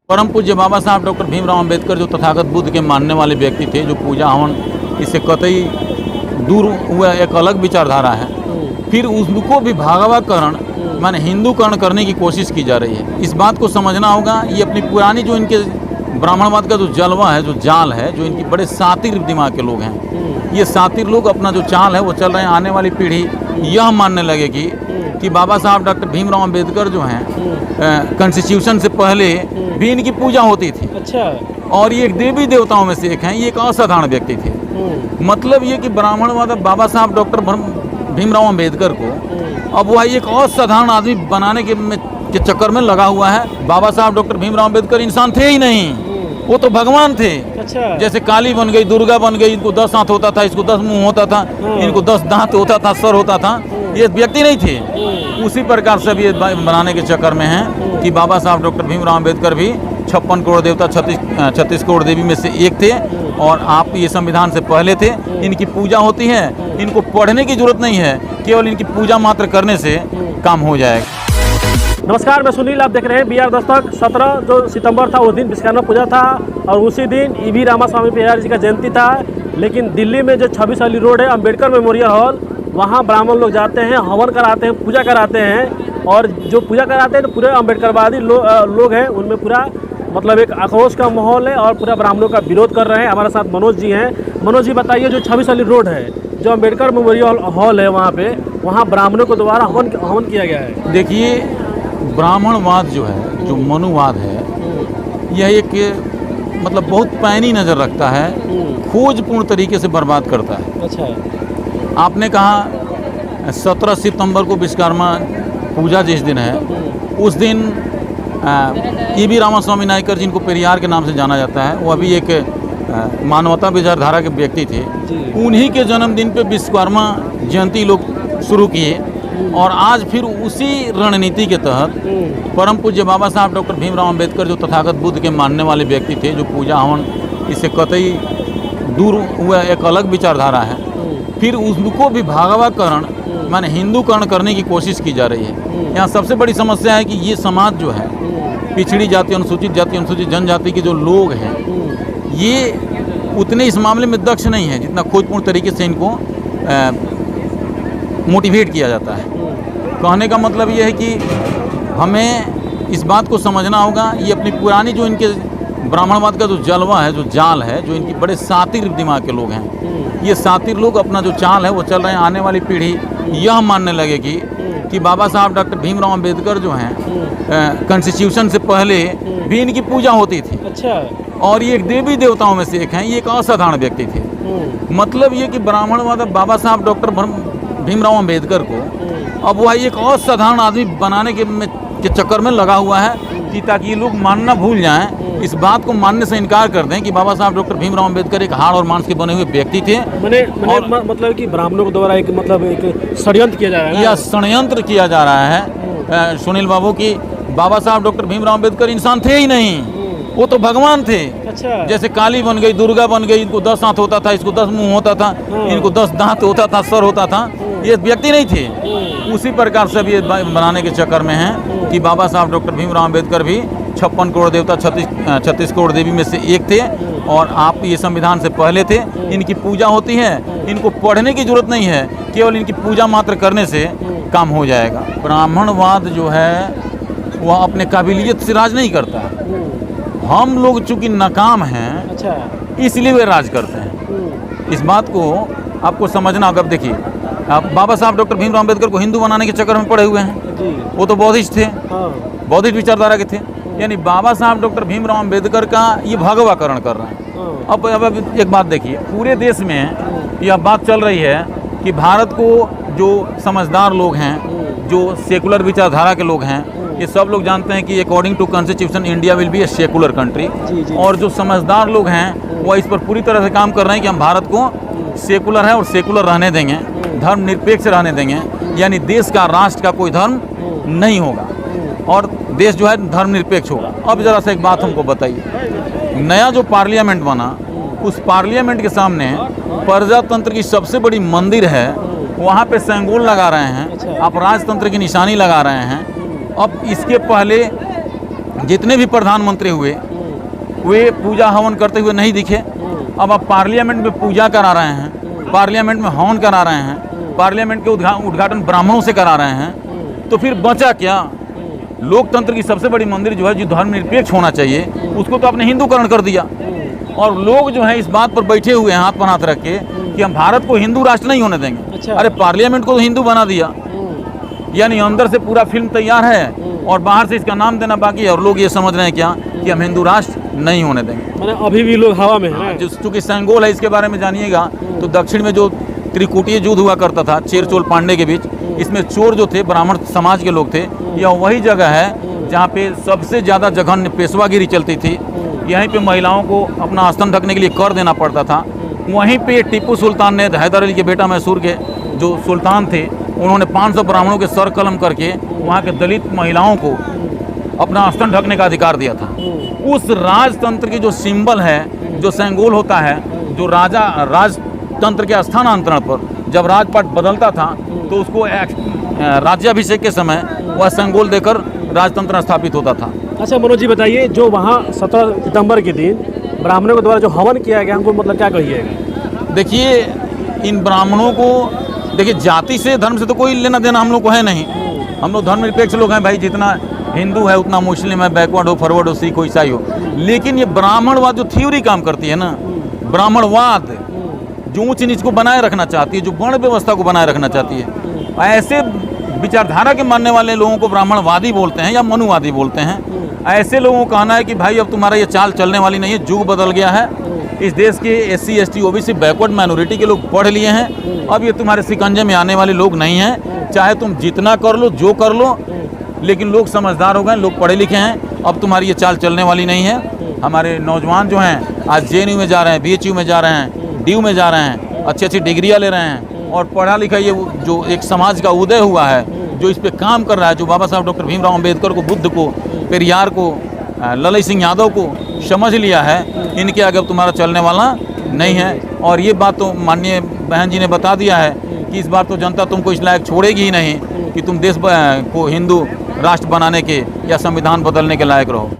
परम पूज्य बाबा साहब डॉक्टर भीमराव अंबेडकर जो तथागत बुद्ध के मानने वाले व्यक्ति थे, जो पूजा हवन इससे कतई दूर हुआ एक अलग विचारधारा है, फिर उसको भी भागवतकरण माने हिंदूकरण करने की कोशिश की जा रही है। इस बात को समझना होगा। ये अपनी पुरानी जो इनके ब्राह्मणवाद का जो जलवा है, जो जाल है, जो इनकी बड़े सातिर दिमाग के लोग हैं, ये सातिर लोग अपना जो चाल है वो चल रहे हैं। आने वाली पीढ़ी यह मानने लगेगी कि बाबा साहब डॉक्टर भीमराव अंबेडकर जो हैं कॉन्स्टिट्यूशन से पहले भी इनकी पूजा होती थी। अच्छा। और ये एक देवी देवताओं में से एक हैं। ये एक असाधारण व्यक्ति थे। मतलब ये कि ब्राह्मणवाद बाबा साहब डॉक्टर भीमराव अंबेडकर को अब वह एक असाधारण आदमी बनाने के चक्कर में लगा हुआ है। बाबा साहब डॉक्टर भीमराव अंबेडकर इंसान थे ही नहीं, वो तो भगवान थे। अच्छा। जैसे काली बन गई, दुर्गा बन गई, इनको 10 हाथ होता था, इसको 10 मुंह होता था, इनको 10 दांत होता था, सर होता था, ये व्यक्ति नहीं थे। उसी प्रकार से ये बनाने के चक्कर में हैं कि बाबा साहब डॉक्टर भीमराव अंबेडकर भी 56 करोड़ देवता 36 करोड़ देवी में से एक थे। और आप ये संविधान से पहले थे। इनकी पूजा होती है, इनको पढ़ने की जरूरत नहीं है, केवल इनकी पूजा मात्र करने से काम हो जाएगा। नमस्कार, मैं सुनील, आप देख रहे हैं बिहार दस्तक। 17 जो सितंबर था उस दिन विश्वकर्मा पूजा था और उसी दिन ईवी रामास्वामी पेरियार जी का जयंती था। लेकिन दिल्ली में जो 26 वाली रोड है, अम्बेडकर मेमोरियल हॉल, वहाँ ब्राह्मण लोग जाते हैं, हवन कराते हैं, पूजा कराते हैं। और जो पूजा कराते हैं तो पूरे अम्बेडकरवादी लोग हैं, उनमें पूरा मतलब एक आक्रोश का माहौल है और पूरा ब्राह्मणों का विरोध कर रहे हैं। हमारे साथ मनोज जी हैं। मनोज जी, बताइए, जो 26 वाली रोड है, जो अम्बेडकर मेमोरियल हॉल है, वहाँ ब्राह्मणों को दोबारा हवन किया गया है। देखिए, ब्राह्मणवाद जो है, जो मनुवाद है, यह एक मतलब बहुत पैनी नज़र रखता है, खोजपूर्ण तरीके से बर्बाद करता है। अच्छा। आपने कहा 17 सितंबर को विश्वकर्मा पूजा जिस दिन है, उस दिन ईवी रामास्वामी नायकर जिनको पेरियार के नाम से जाना जाता है, वो अभी एक मानवता विचारधारा के व्यक्ति थे। उन्हीं के जन्मदिन पे विश्वकर्मा जयंती लोग शुरू किए और आज फिर उसी रणनीति के तहत परम पूज्य बाबा साहब डॉक्टर भीमराव अंबेडकर जो तथागत बुद्ध के मानने वाले व्यक्ति थे, जो पूजा हवन इससे कतई दूर हुआ एक अलग विचारधारा है, फिर उसको भी भागवतकरण माने हिंदूकरण करने की कोशिश की जा रही है। यहाँ सबसे बड़ी समस्या है कि ये समाज जो है, पिछड़ी जाति, अनुसूचित जनजाति के जो लोग हैं, ये उतने इस मामले में दक्ष नहीं है जितना खोजपूर्ण तरीके से इनको मोटिवेट किया जाता है। कहने का मतलब ये है कि हमें इस बात को समझना होगा। ये अपनी पुरानी जो इनके ब्राह्मणवाद का जो जलवा है, जो जाल है, जो इनकी बड़े सातिर दिमाग के लोग हैं, ये सातिर लोग अपना जो चाल है वो चल रहे हैं। आने वाली पीढ़ी यह मानने लगेगी कि बाबा साहब डॉक्टर भीमराव अंबेडकर जो हैं कॉन्स्टिट्यूशन से पहले भी इनकी पूजा होती थी। अच्छा। और ये एक देवी देवताओं में से एक हैं। ये एक असाधारण व्यक्ति थे। मतलब ये कि ब्राह्मणवाद बाबा साहब डॉक्टर भीमराव अंबेडकर को अब वह एक असाधारण आदमी बनाने के चक्कर में लगा हुआ है कि ताकि ये लोग मानना भूल जाएं, इस बात को मानने से इनकार कर दें कि बाबा साहब डॉक्टर भीमराव अंबेडकर एक हाड़ और मांस के बने हुए व्यक्ति थे। मतलब कि ब्राह्मणों के द्वारा एक षड्यंत्र किया जा रहा है, या षड्यंत्र किया जा रहा है सुनील बाबू की बाबा साहब डॉक्टर भीमराव अंबेडकर इंसान थे ही नहीं, वो तो भगवान थे। अच्छा। जैसे काली बन गई, दुर्गा बन गई, इनको 10 हाथ होता था, इसको 10 मुंह होता था, इनको 10 दांत होता था, सर होता था, ये व्यक्ति नहीं थे। उसी प्रकार से ये बनाने के चक्कर में हैं कि बाबा साहब डॉक्टर भीमराव अंबेडकर भी 56 करोड़ देवता 36 करोड़ देवी में से एक थे। और आप ये संविधान से पहले थे। इनकी पूजा होती है, इनको पढ़ने की जरूरत नहीं है, केवल इनकी पूजा मात्र करने से काम हो जाएगा। ब्राह्मणवाद जो है वह अपने काबिलियत से राज नहीं करता। हम लोग चूंकि नाकाम हैं, अच्छा, इसलिए वे राज करते हैं। इस बात को आपको समझना होगा। अब देखिए, आप बाबा साहब डॉक्टर भीमराव अंबेडकर को हिंदू बनाने के चक्कर में पड़े हुए हैं। वो तो बौद्धिस्ट थे, बौद्धिस्ट विचारधारा के थे। यानी बाबा साहब डॉक्टर भीमराव अंबेडकर का ये भगवाकरण कर रहे हैं। अब एक बात देखिए, पूरे देश में यह बात चल रही है कि भारत को जो समझदार लोग हैं, जो सेकुलर विचारधारा के लोग हैं, ये सब लोग जानते हैं कि according to constitution India will be a secular country. और जो समझदार लोग हैं वो इस पर पूरी तरह से काम कर रहे हैं कि हम भारत को सेकुलर है और सेकुलर रहने देंगे, धर्मनिरपेक्ष रहने देंगे। यानी देश का, राष्ट्र का कोई धर्म नहीं होगा और देश जो है धर्मनिरपेक्ष होगा। अब जरा सा एक बात हमको बताइए, नया जो पार्लियामेंट बना, उस पार्लियामेंट के सामने प्रजातंत्र की सबसे बड़ी मंदिर है, वहाँ पे संगोल लगा रहे हैं, आप राजतंत्र की निशानी लगा रहे हैं। अब इसके पहले जितने भी प्रधानमंत्री हुए वे पूजा हवन करते हुए नहीं दिखे। अब आप पार्लियामेंट में पूजा करा रहे हैं, पार्लियामेंट में हवन करा रहे हैं, पार्लियामेंट के उद्घाटन ब्राह्मणों से करा रहे हैं, तो फिर बचा क्या? लोकतंत्र की सबसे बड़ी मंदिर जो है, जो धर्मनिरपेक्ष होना चाहिए, उसको तो आपने हिंदूकरण कर दिया। और लोग जो है इस बात पर बैठे हुए हैं हाथ पर हाथ रख के कि हम भारत को हिंदू राष्ट्र नहीं होने देंगे। अच्छा। अरे पार्लियामेंट को तो हिंदू बना दिया, यानी अंदर से पूरा फिल्म तैयार है और बाहर से इसका नाम देना बाकी है, और लोग ये समझ रहे हैं क्या कि हम हिंदू राष्ट्र नहीं होने देंगे। मतलब अभी भी लोग हवा में हैं। चूँकि सेंगोल है, इसके बारे में जानिएगा तो दक्षिण में जो त्रिकूटीय युद्ध हुआ करता था चेर चोल पांडे के बीच, इसमें चोर जो थे ब्राह्मण समाज के लोग थे। यह वही जगह है जहाँ पे सबसे ज़्यादा जघन्य पेशवागिरी चलती थी। यहीं पे महिलाओं को अपना आस्तन ढकने के लिए कर देना पड़ता था। वहीं पे टिप्पू सुल्तान ने, हैदर अली के बेटा मैसूर के जो सुल्तान थे, उन्होंने 500 ब्राह्मणों के सर कलम करके वहाँ के दलित महिलाओं को अपना आस्तन ढकने का अधिकार दिया था। उस राजतंत्र की जो सिंबल है, जो सेंगोल होता है, जो राजतंत्र के स्थानांतरण पर जब राजपाट बदलता था तो उसको राज्याभिषेक के समय वह सेंगोल देकर राजतंत्र स्थापित होता था। अच्छा मनोज जी बताइए, जो वहाँ 17 सितंबर के दिन ब्राह्मणों के द्वारा जो हवन किया गया, हमको मतलब क्या कहिएगा? देखिए, इन ब्राह्मणों को देखिए, जाति से धर्म से तो कोई लेना देना हम लोग को है नहीं। हम लोग धर्मनिरपेक्ष लोग हैं भाई, जितना हिंदू है उतना मुस्लिम है, बैकवर्ड हो, फॉरवर्ड हो, सिख हो, ईसाई हो। लेकिन ये ब्राह्मणवाद जो थ्योरी काम करती है ना, ब्राह्मणवाद जो ऊंच नीच को बनाए रखना चाहती है, जो वर्ण व्यवस्था को बनाए रखना चाहती है, ऐसे विचारधारा के मानने वाले लोगों को ब्राह्मणवादी बोलते हैं या मनुवादी बोलते हैं। ऐसे लोगों को कहना है कि भाई अब तुम्हारा ये चाल चलने वाली नहीं है, युग बदल गया है, इस देश के SC ST OBC backward minority के लोग पढ़ लिए हैं, अब ये तुम्हारे शिकंजे में आने वाले लोग नहीं हैं। चाहे तुम जितना कर लो, जो कर लो, लेकिन लोग समझदार हो गए, लोग पढ़े लिखे हैं, अब तुम्हारी ये चाल चलने वाली नहीं है। हमारे नौजवान जो हैं आज JNU में जा रहे हैं, BHU में जा रहे हैं, DU में जा रहे हैं, अच्छी अच्छी डिग्रियाँ ले रहे हैं, और पढ़ा लिखा ये जो एक समाज का उदय हुआ है, जो इस पे काम कर रहा है, जो बाबा साहब डॉक्टर भीमराव अम्बेडकर को, बुद्ध को, पेरियार को, ललित सिंह यादव को समझ लिया है, इनके आगे अब तुम्हारा चलने वाला नहीं है। और ये बात तो माननीय बहन जी ने बता दिया है कि इस बार तो जनता तुमको इस लायक छोड़ेगी ही नहीं कि तुम देश को हिंदू राष्ट्र बनाने के या संविधान बदलने के लायक रहो।